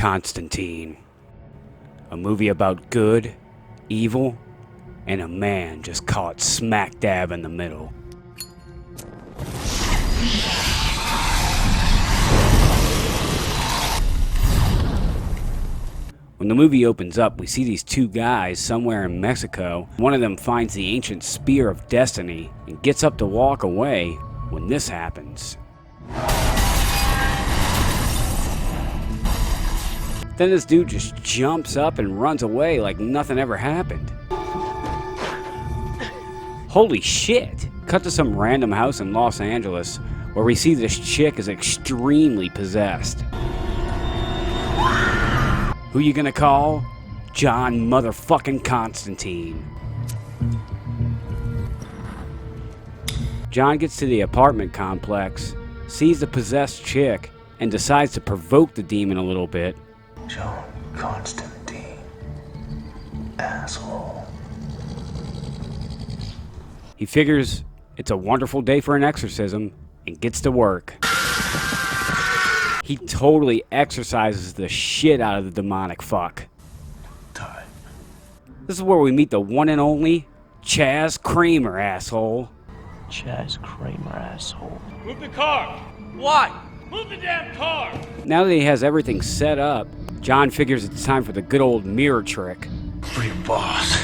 Constantine. A movie about good, evil, and a man just caught smack dab in the middle. When the movie opens up, we see these two guys somewhere in Mexico. One of them finds the ancient spear of destiny and gets up to walk away when this happens. Then this dude just jumps up and runs away like nothing ever happened. Holy shit! Cut to some random house in Los Angeles where we see this chick is extremely possessed. Who you gonna call? John motherfucking Constantine. John gets to the apartment complex, sees the possessed chick, and decides to provoke the demon a little bit. John Constantine. Asshole. He figures it's a wonderful day for an exorcism and gets to work. He totally exorcises the shit out of the demonic fuck. Time. This is where we meet the one and only Chaz Kramer, asshole. Chaz Kramer, asshole. Move the car! What? Move the damn car! Now that he has everything set up, John figures it's time for the good old mirror trick. For your boss.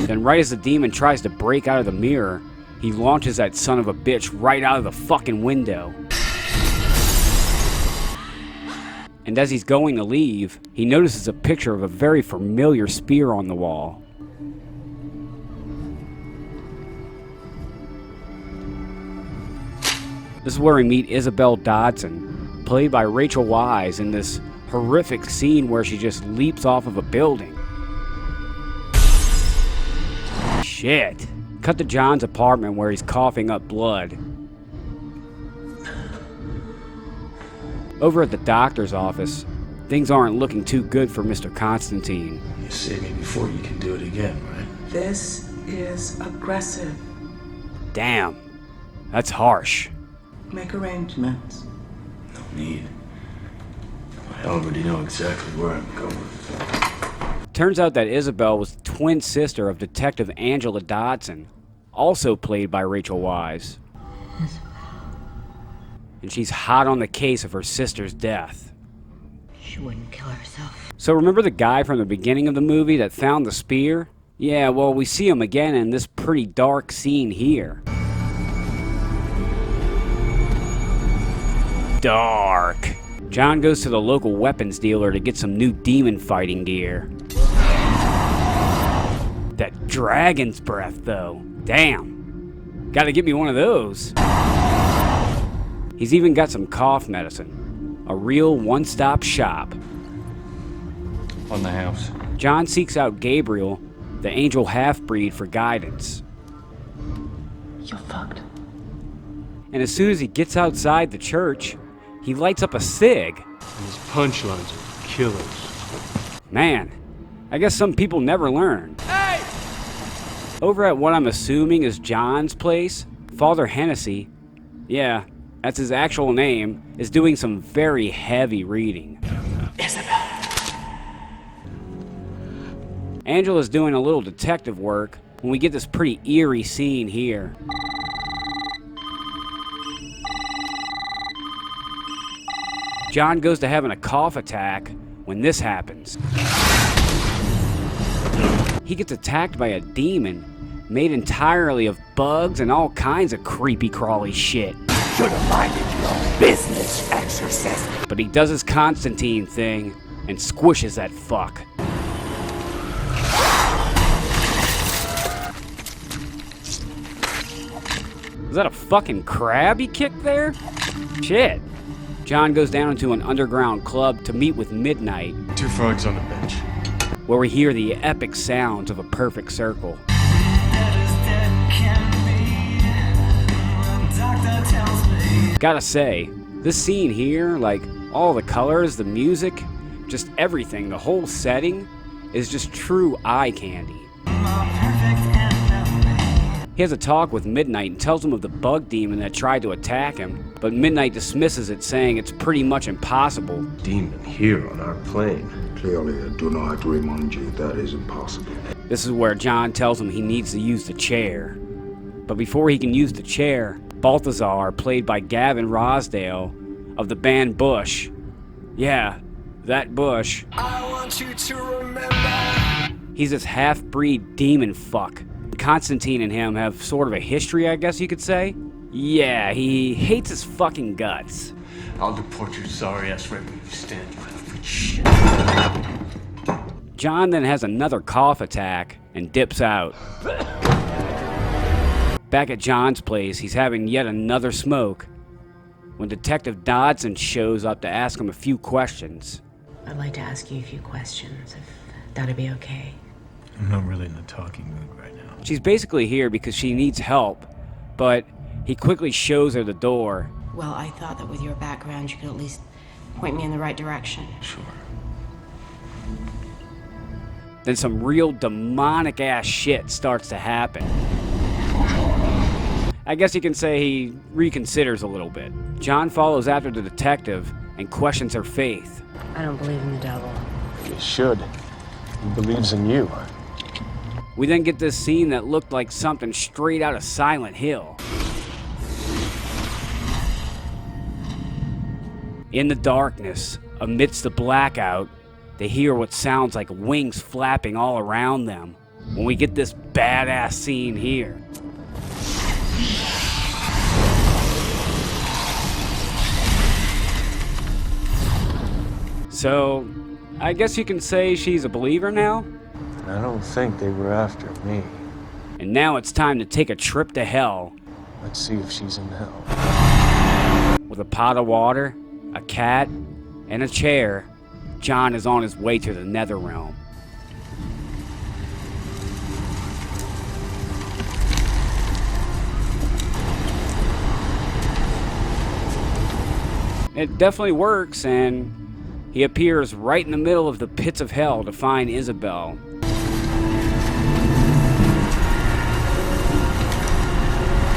Then right as the demon tries to break out of the mirror, he launches that son of a bitch right out of the fucking window. And as he's going to leave, he notices a picture of a very familiar spear on the wall. This is where we meet Isabel Dodson, played by Rachel Weisz, in this horrific scene where she just leaps off of a building. Shit. Cut to John's apartment where he's coughing up blood. Over at the doctor's office, things aren't looking too good for Mr. Constantine. You saved me before, you can do it again, right? This is aggressive. Damn, that's harsh. Make arrangements. No need. I already know exactly where I'm going. Turns out that Isabel was the twin sister of Detective Angela Dodson, also played by Rachel Weisz. And she's hot on the case of her sister's death. She wouldn't kill herself. So remember the guy from the beginning of the movie that found the spear? Yeah, well, we see him again in this pretty dark scene here. Dark. John goes to the local weapons dealer to get some new demon fighting gear. That dragon's breath, though. Damn. Gotta get me one of those. He's even got some cough medicine. A real one-stop shop. On the house. John seeks out Gabriel, the angel half-breed, for guidance. You're fucked. And as soon as he gets outside the church, he lights up a cig. And his punchlines are killers. Man, I guess some people never learn. Hey! Over at what I'm assuming is John's place, Father Hennessy, yeah, that's his actual name, is doing some very heavy reading. Isabel. Angela's doing a little detective work when we get this pretty eerie scene here. John goes to having a cough attack when this happens. He gets attacked by a demon made entirely of bugs and all kinds of creepy crawly shit. Should have minded your business, exorcist. But he does his Constantine thing and squishes that fuck. Was that a fucking crab he kicked there? Shit. John goes down into an underground club to meet with Midnight, 2 frogs on the bench. where we hear the epic sounds of a perfect circle. Gotta say, this scene here, like all the colors, the music, just everything, the whole setting, is just true eye candy. He has a talk with Midnight and tells him of the bug demon that tried to attack him, but Midnight dismisses it, saying it's pretty much impossible. Demon here on our plane. Clearly, I do not have to remind you that is impossible. This is where John tells him he needs to use the chair. But before he can use the chair, Balthazar, played by Gavin Rossdale of the band Bush, yeah, that Bush, I want you to remember. He's this half-breed demon fuck. Constantine and him have sort of a history, I guess you could say. Yeah, he hates his fucking guts. I'll deport your sorry ass right where you stand, you half-breed shit. John then has another cough attack and dips out. Back at John's place, he's having yet another smoke when Detective Dodson shows up to ask him a few questions. I'd like to ask you a few questions, if that'd be okay. I'm not really in the talking mood right now. She's basically here because she needs help, but he quickly shows her the door. Well, I thought that with your background, you could at least point me in the right direction. Sure. Then some real demonic ass shit starts to happen. I guess you can say he reconsiders a little bit. John follows after the detective and questions her faith. I don't believe in the devil. You should. He believes in you. We then get this scene that looked like something straight out of Silent Hill. In the darkness, amidst the blackout, they hear what sounds like wings flapping all around them when we get this badass scene here. So, I guess you can say she's a believer now? I don't think they were after me. And now it's time to take a trip to hell. Let's see if she's in hell. With a pot of water, a cat, and a chair, John is on his way to the Netherrealm. It definitely works, and he appears right in the middle of the pits of hell to find Isabel.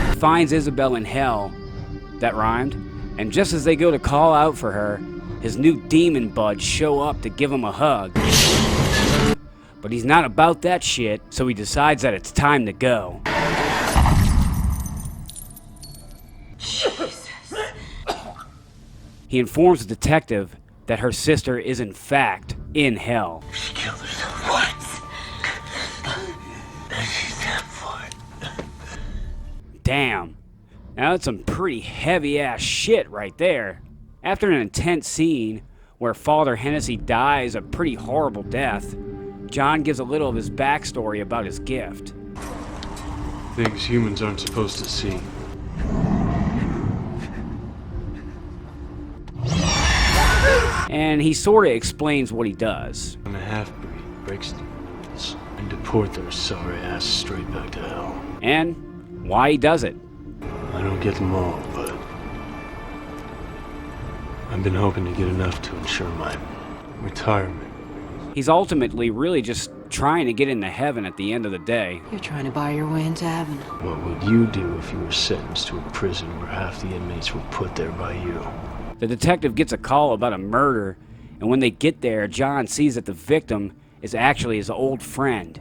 He finds Isabel in hell. That rhymed. And just as they go to call out for her, his new demon buds show up to give him a hug. But he's not about that shit, so he decides that it's time to go. Jesus. He informs the detective that her sister is in fact in hell. She killed herself. What? She's dead for it. Damn. Now that's some pretty heavy ass shit right there. After an intense scene where Father Hennessy dies a pretty horrible death, John gives a little of his backstory about his gift. Things humans aren't supposed to see. And he sorta explains what he does. I'm a half-breed, breaks the rules, and deport their sorry ass straight back to hell. And why he does it. I don't get them all, but I've been hoping to get enough to ensure my retirement. He's ultimately really just trying to get into heaven at the end of the day. You're trying to buy your way into heaven. What would you do if you were sentenced to a prison where half the inmates were put there by you? The detective gets a call about a murder, and when they get there, John sees that the victim is actually his old friend.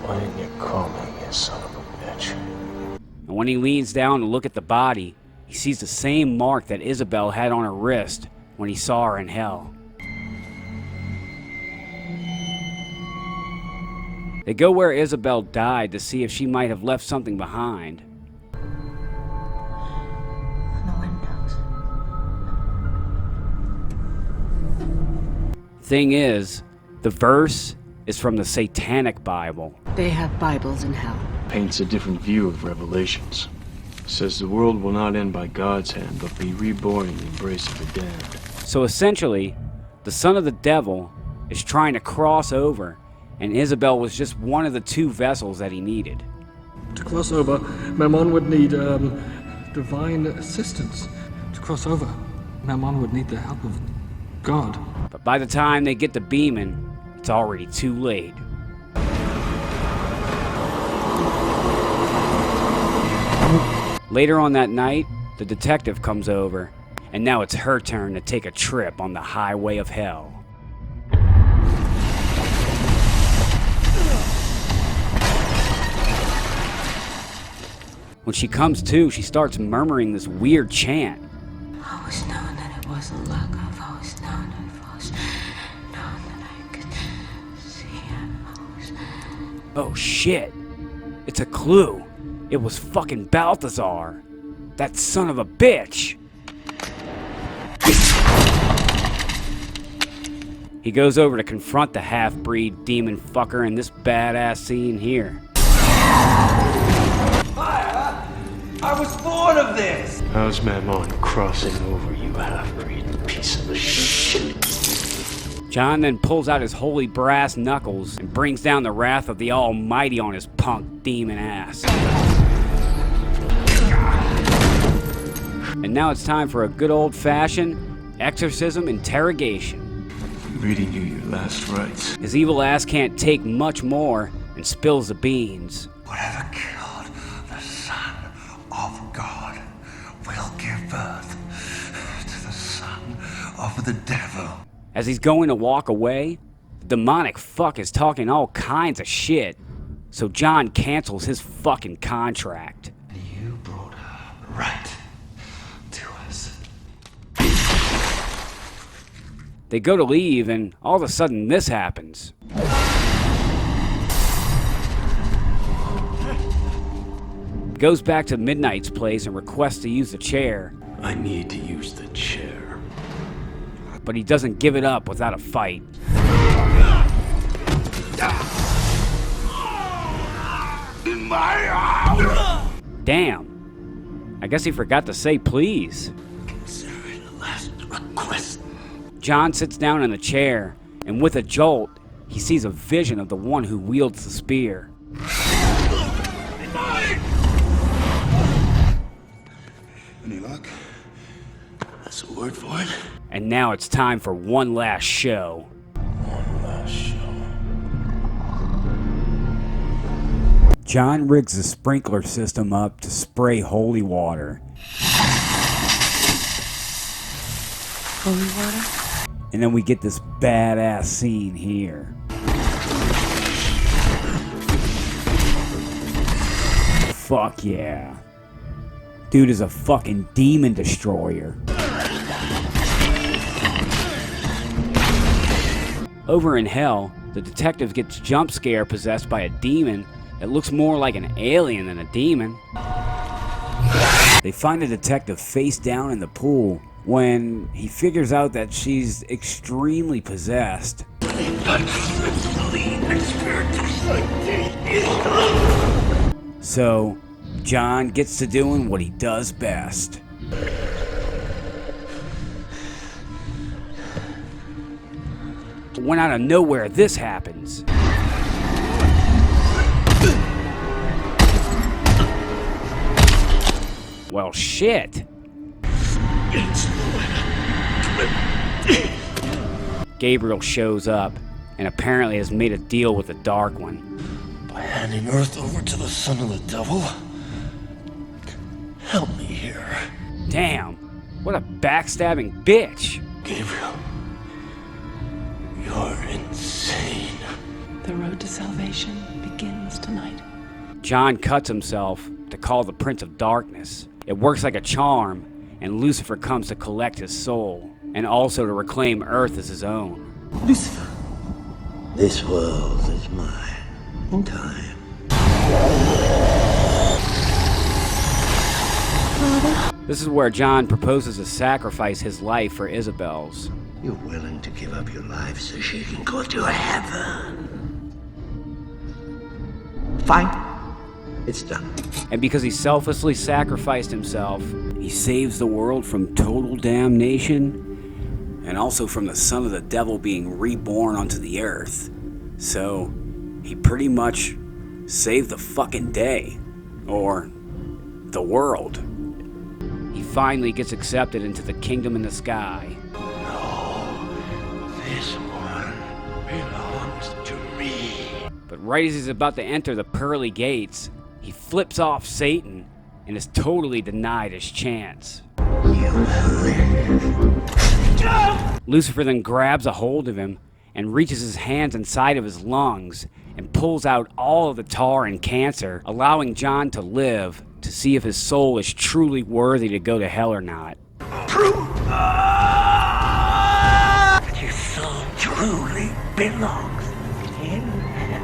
Why didn't you call me, you son of a bitch? And when he leans down to look at the body, he sees the same mark that Isabel had on her wrist when he saw her in hell. They go where Isabel died to see if she might have left something behind. The windows. Thing is, the verse is from the Satanic Bible. They have Bibles in hell. Paints a different view of Revelations. Says the world will not end by God's hand, but be reborn in the embrace of the damned. So essentially, the son of the devil is trying to cross over, and Isabel was just one of the two vessels that he needed. To cross over, Mammon would need divine assistance. To cross over, Mammon would need the help of God. But by the time they get to Beeman, it's already too late. Later on that night, the detective comes over, and now it's her turn to take a trip on the highway of hell. When she comes to, she starts murmuring this weird chant. I always known that it wasn't luck. I've always known that I've always known that I could see it. Oh shit! It's a clue! It was fucking Balthazar! That son of a bitch! He goes over to confront the half-breed demon fucker in this badass scene here. I was born of this! How's Mammon crossing over, you half-breed piece of shit? John then pulls out his holy brass knuckles and brings down the wrath of the Almighty on his punk demon ass. And now it's time for a good old-fashioned exorcism interrogation. You really knew your last rites. His evil ass can't take much more and spills the beans. Whatever killed the Son of God will give birth to the son of the devil. As he's going to walk away, the demonic fuck is talking all kinds of shit. So John cancels his fucking contract. You brought her right to us. They go to leave and all of a sudden this happens. Goes back to Midnight's place and requests to use the chair, I need to use the chair. but he doesn't give it up without a fight. Damn. I guess he forgot to say please. Consider it a last request. John sits down in the chair, and with a jolt, he sees a vision of the one who wields the spear. Any luck? That's a word for it. And now it's time for one last show. One last show. John rigs the sprinkler system up to spray holy water. Holy water? And then we get this badass scene here. Fuck yeah. Dude is a fucking demon destroyer. Over in hell, the detective gets jump scare possessed by a demon that looks more like an alien than a demon. They find the detective face down in the pool when he figures out that she's extremely possessed. So, John gets to doing what he does best. When out of nowhere, this happens. Well, shit. Gabriel shows up and apparently has made a deal with the Dark One. By handing Earth over to the son of the devil? Help me here. Damn, what a backstabbing bitch. Gabriel, you're insane. The road to salvation begins tonight. John cuts himself to call the Prince of Darkness. It works like a charm, and Lucifer comes to collect his soul, and also to reclaim Earth as his own. Lucifer. This world is mine in time. This is where John proposes to sacrifice his life for Isabel's. You're willing to give up your life so she can go to heaven. Fine. It's done. And because he selflessly sacrificed himself, he saves the world from total damnation, and also from the son of the devil being reborn onto the earth. So, he pretty much saved the fucking day. Or, the world. He finally gets accepted into the kingdom in the sky. No, this one belongs to me. But right as he's about to enter the pearly gates, he flips off Satan and is totally denied his chance. Lucifer then grabs a hold of him and reaches his hands inside of his lungs and pulls out all of the tar and cancer, allowing John to live to see if his soul is truly worthy to go to hell or not. Your soul truly belongs in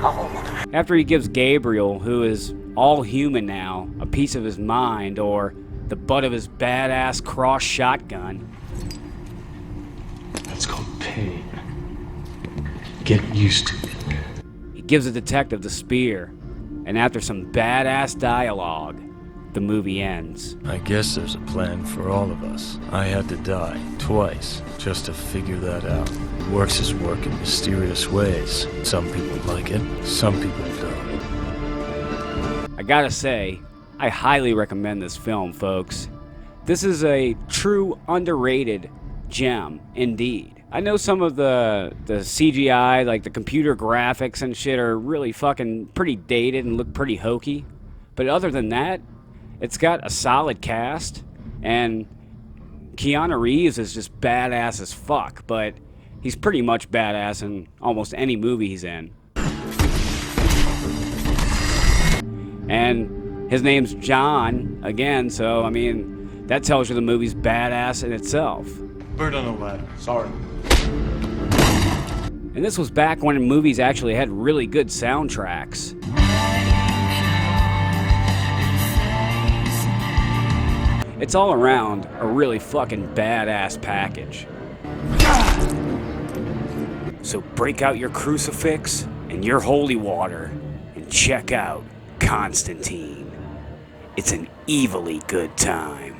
hell. After he gives Gabriel, who is all human now, a piece of his mind, or the butt of his badass cross shotgun. That's called pain. Get used to it. He gives the detective the spear, and after some badass dialogue, the movie ends. I guess there's a plan for all of us. I had to die twice just to figure that out. It works his work in mysterious ways. Some people like it, some people don't. I gotta say, I highly recommend this film, folks. This is a true underrated gem, indeed. I know some of the CGI, like the computer graphics and shit, are really fucking pretty dated and look pretty hokey. But other than that, it's got a solid cast, and Keanu Reeves is just badass as fuck, but he's pretty much badass in almost any movie he's in. And his name's John, again, so, I mean, that tells you the movie's badass in itself. Bird on the ladder. Sorry. And this was back when movies actually had really good soundtracks. It's all around a really fucking badass package. So break out your crucifix and your holy water and check out Constantine. It's an evilly good time.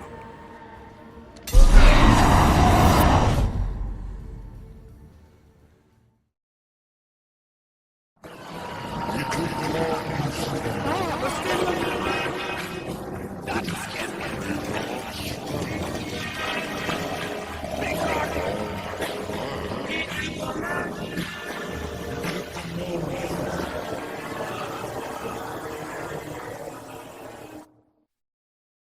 Let's get